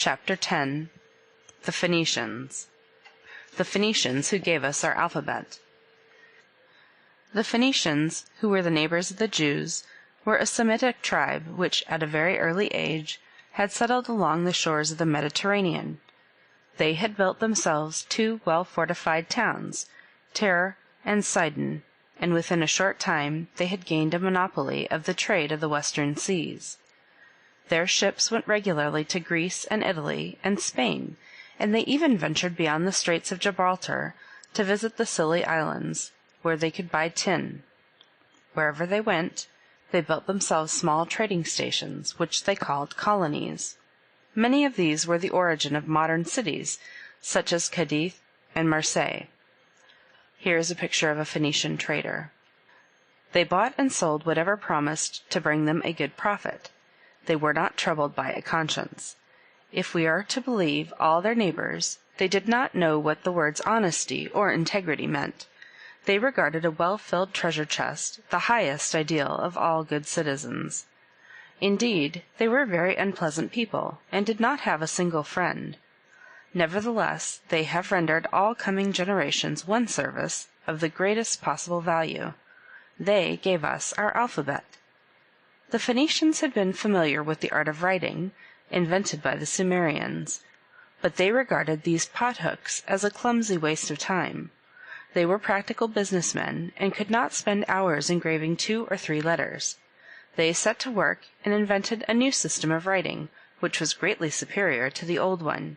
Chapter 10. The Phoenicians. The Phoenicians who gave us our alphabet. The Phoenicians, who were the neighbors of the Jews, were a Semitic tribe which, at a very early age, had settled along the shores of the Mediterranean. They had built themselves 2 well-fortified towns, Tyre and Sidon, and within a short time they had gained a monopoly of the trade of the western seas. Their ships went regularly to Greece and Italy and Spain, and they even ventured beyond the Straits of Gibraltar to visit the Scilly Islands, where they could buy tin. Wherever they went, they built themselves small trading stations, which they called colonies. Many of these were the origin of modern cities, such as Cadiz and Marseille. Here is a picture of a Phoenician trader. They bought and sold whatever promised to bring them a good profit. They were not troubled by a conscience. If we are to believe all their neighbors, they did not know what the words honesty or integrity meant. They regarded a well-filled treasure chest the highest ideal of all good citizens. Indeed, they were very unpleasant people, and did not have a single friend. Nevertheless, they have rendered all coming generations one service of the greatest possible value. They gave us our alphabet. The Phoenicians had been familiar with the art of writing, invented by the Sumerians, but they regarded these pothooks as a clumsy waste of time. They were practical businessmen, and could not spend hours engraving 2 or 3 letters. They set to work and invented a new system of writing, which was greatly superior to the old one.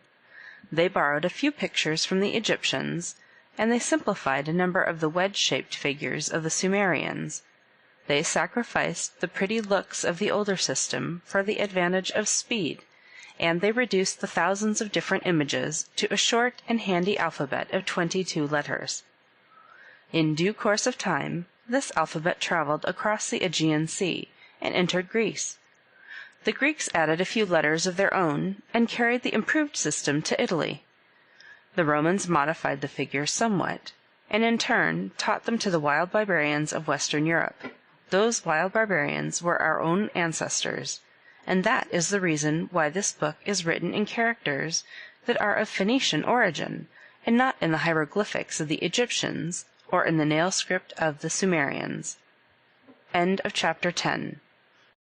They borrowed a few pictures from the Egyptians, and they simplified a number of the wedge-shaped figures of the Sumerians. They sacrificed the pretty looks of the older system for the advantage of speed, and they reduced the thousands of different images to a short and handy alphabet of 22 letters. In due course of time, this alphabet traveled across the Aegean Sea and entered Greece. The Greeks added a few letters of their own and carried the improved system to Italy. The Romans modified the figures somewhat, and in turn taught them to the wild barbarians of Western Europe. Those wild barbarians were our own ancestors, and that is the reason why this book is written in characters that are of Phoenician origin, and not in the hieroglyphics of the Egyptians or in the nail script of the Sumerians. End of chapter 10.